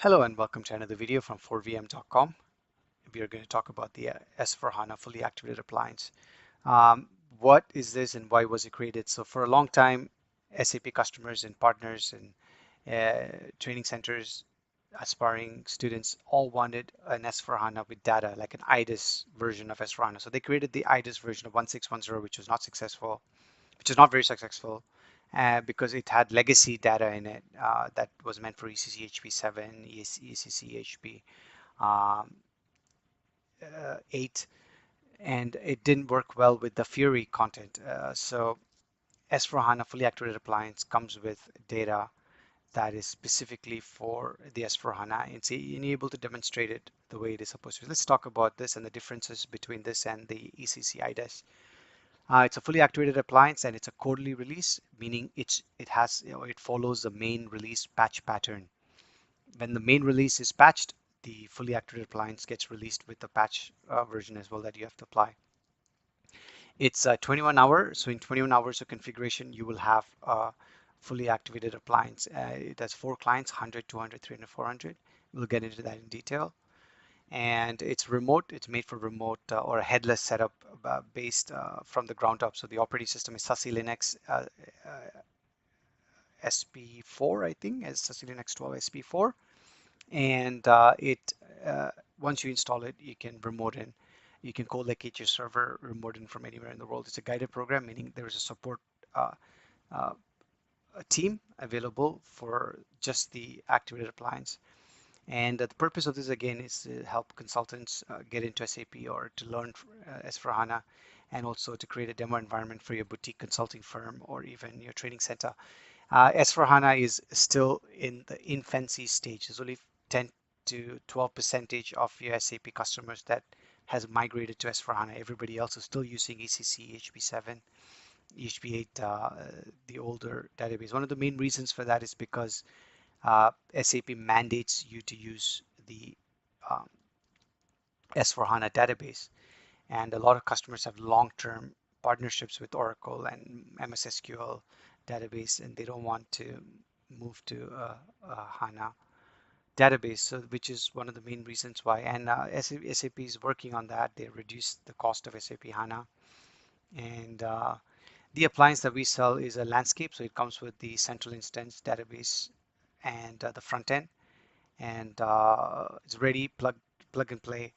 Hello and welcome to another video from 4vm.com. We are going to talk about the S/4HANA Fully Activated Appliance. What is this and why was it created? So for a long time, SAP customers and partners and training centers, aspiring students all wanted an S/4HANA with data, like an IDES version of S/4HANA. So they created the IDES version of 1610, which was not successful, which is not very successful because it had legacy data in it that was meant for ECC HP7, ECC HP um, 8, and it didn't work well with the Fury content. So S4HANA Fully Activated Appliance comes with data that is specifically for the S4HANA. It's able to demonstrate it the way it is supposed to. Let's talk about this and the differences between this and the ECC IDES. It's a fully activated appliance and it's a quarterly release, meaning it follows the main release patch pattern. When the main release is patched, the fully activated appliance gets released with the patch version as well that you have to apply. It's 21 hours, so in 21 hours of configuration, you will have a fully activated appliance. It has 4 clients, 100, 200, 300, 400. We'll get into that in detail. And it's remote. It's made for remote or a headless setup based from the ground up. So the operating system is SUSE Linux SP4, I think, as SUSE Linux 12 SP4. And once you install it, you can remote in. You can co-locate your server remote in from anywhere in the world. It's a guided program, meaning there is a support uh, uh, a team available for just the activated appliance. And the purpose of this again is to help consultants get into SAP or to learn S/4HANA, and also to create a demo environment for your boutique consulting firm or even your training center. S/4HANA is still in the infancy stage. There's only 10 to 12% of your SAP customers that has migrated to S/4HANA. Everybody else is still using ECC, HP7, HP8, the older database. One of the main reasons for that is because SAP mandates you to use the um, S/4HANA database, and a lot of customers have long-term partnerships with Oracle and MS SQL database, and they don't want to move to a HANA database, so which is one of the main reasons why. And SAP is working on that. They reduced the cost of SAP HANA, and the appliance that we sell is a landscape, so it comes with the central instance database and the front end, and it's ready, plug and play.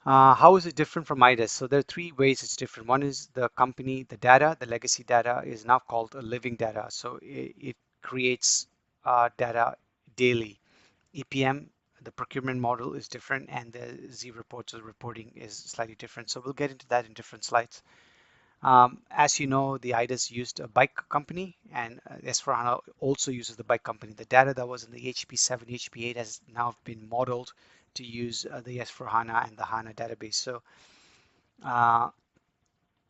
How is it different from IDES? So there are 3 ways it's different. One is the company, the data, the legacy data is now called a living data. So it creates data daily. EPM, the procurement model is different, and the Z reports or reporting is slightly different. So we'll get into that in different slides. As you know, the IDES used a bike company, and S4HANA also uses the bike company. The data that was in the HP7, HP8 has now been modeled to use the S4HANA and the HANA database. So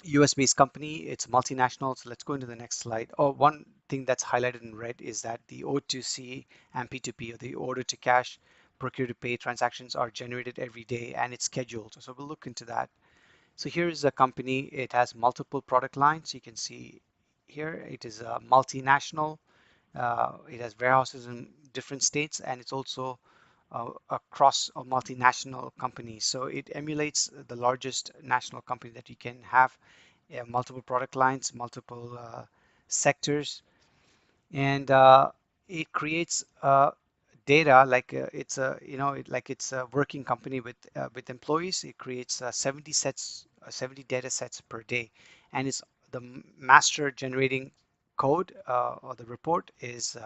US-based company, it's multinational. So let's go into the next slide. Oh, one thing that's highlighted in red is that the O2C and P2P, or the order to cash, procure to pay transactions are generated every day, and it's scheduled. So we'll look into that. So here is a company. It has multiple product lines. You can see here it is a multinational. It has warehouses in different states, and it's also across a multinational company. So it emulates the largest national company that you can have, multiple product lines, multiple sectors, and it creates data like it's a like it's a working company with employees. It creates 70 data sets per day, and it's the master generating code or the report is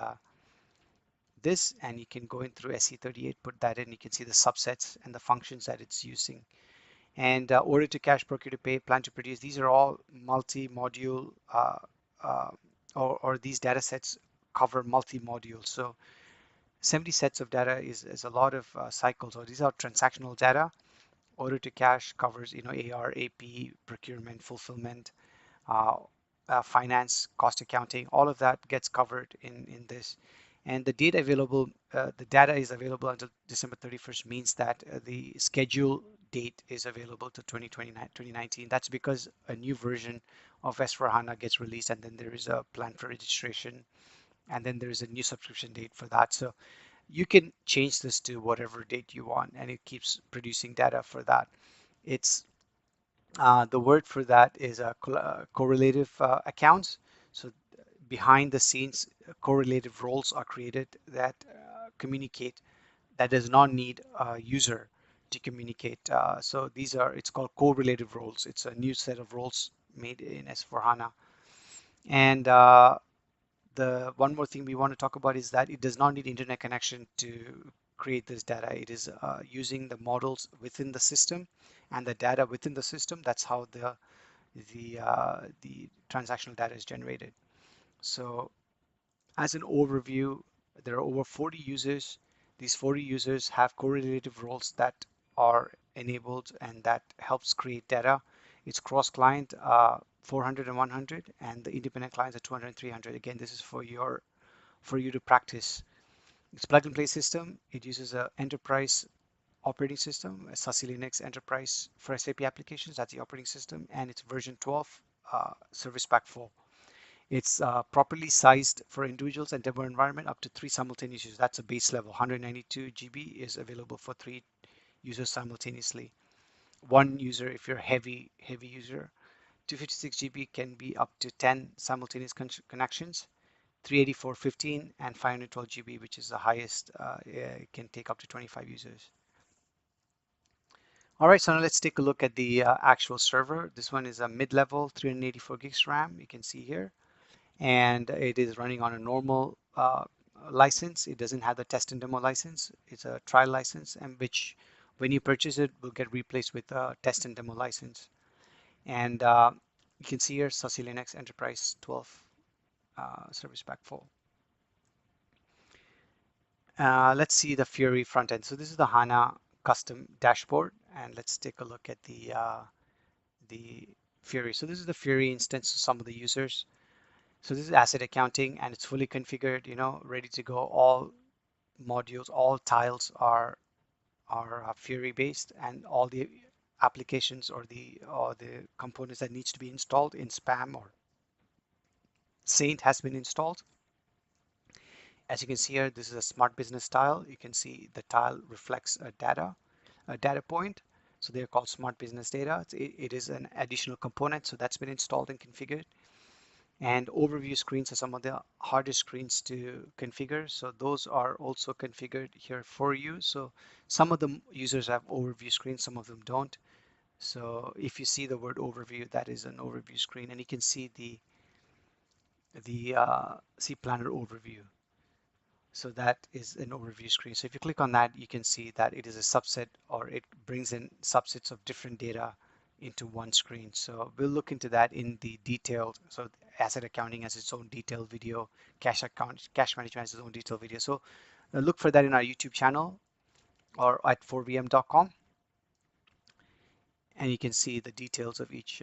this, and you can go in through SE38, put that in, you can see the subsets and the functions that it's using. And order to cash, procure to pay, plan to produce, these are all multi-module uh, or these data sets cover multi-modules. So 70 sets of data is a lot of cycles. So these are transactional data. Order to cash covers AR, AP, procurement, fulfillment, uh, finance, cost accounting. All of that gets covered in this. And the data is available until December 31st, means that the schedule date is available to 2019. That's because a new version of S4HANA gets released, and then there is a plan for registration, and then there is a new subscription date for that. So you can change this to whatever date you want, and it keeps producing data for that. It's the word for that is correlative accounts. So behind the scenes, correlative roles are created that communicate, that does not need a user to communicate. So these are, it's called correlative roles. It's a new set of roles made in S4HANA. And the one more thing we want to talk about is that it does not need internet connection to create this data. It is using the models within the system and the data within the system. That's how the transactional data is generated. So as an overview, there are over 40 users. These 40 users have correlative roles that are enabled and that helps create data. It's cross-client 400 and 100, and the independent clients are 200 and 300. Again, this is for you to practice. It's plug-and-play system. It uses an enterprise operating system, a SASE Linux Enterprise for SAP applications. That's the operating system, and it's version 12, Service Pack 4. It's properly sized for individuals and demo environment up to 3 simultaneous users. That's a base level. 192 GB is available for 3 users simultaneously. One user if you're a heavy user. 256 GB can be up to 10 simultaneous connections. 384, 15, and 512 GB, which is the highest, it can take up to 25 users. All right, so now let's take a look at the actual server. This one is a mid-level 384 gigs RAM, you can see here, and it is running on a normal license. It doesn't have the test and demo license. It's a trial license, and which when you purchase it will get replaced with a test and demo license. And you can see here SASE Linux Enterprise 12 Service Pack 4. Let's see the Fury front end. So this is the HANA custom dashboard, and let's take a look at the Fury. So this is the Fury instance of some of the users. So this is asset accounting, and it's fully configured, ready to go. All modules, all tiles are Fury based, and all the applications or the components that needs to be installed in SPAM or Saint has been installed. As you can see here, this is a smart business tile. You can see the tile reflects a data point. So they're called smart business data. It is an additional component, so that's been installed and configured. And overview screens are some of the hardest screens to configure. So those are also configured here for you. So some of the users have overview screens, some of them don't. So if you see the word overview, that is an overview screen, and you can see the see planner overview. So that is an overview screen. So if you click on that, you can see that it is a subset, or it brings in subsets of different data into one screen. So we'll look into that in the detailed. So asset accounting has its own detailed video, cash management has its own detailed video. So look for that in our YouTube channel or at 4vm.com, and you can see the details of each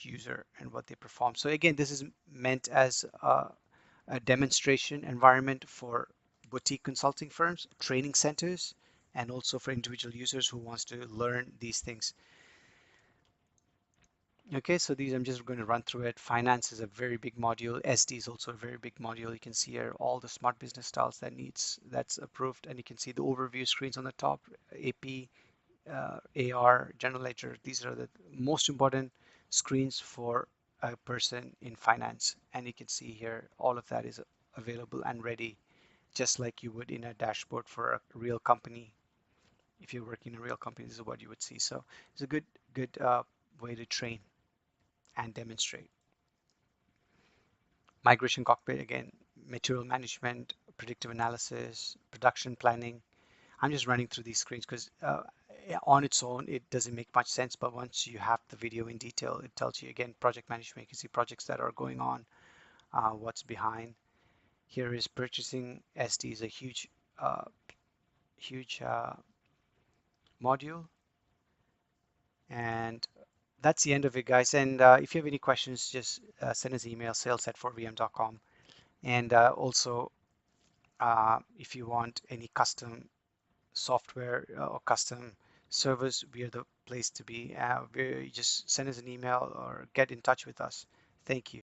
user and what they perform. So again, this is meant as a demonstration environment for boutique consulting firms, training centers, and also for individual users who wants to learn these things. Okay, so these I'm just going to run through it. Finance is a very big module. SD is also a very big module. You can see here all the smart business styles that's approved, and you can see the overview screens on the top. AP, AR, general ledger. These are the most important screens for a person in finance, and you can see here all of that is available and ready, just like you would in a dashboard for a real company. If you're working in a real company, this is what you would see. So it's a good way to train and demonstrate. Migration cockpit, again, material management, predictive analysis, production planning. I'm just running through these screens because on its own, it doesn't make much sense. But once you have the video in detail, it tells you, again, project management. You can see projects that are going on, what's behind. Here is purchasing. SD is a huge module. And that's the end of it, guys. And if you have any questions, just send us an email, sales@4vm.com. And also, if you want any custom software or custom servers, we are the place to be. Just send us an email or get in touch with us. Thank you.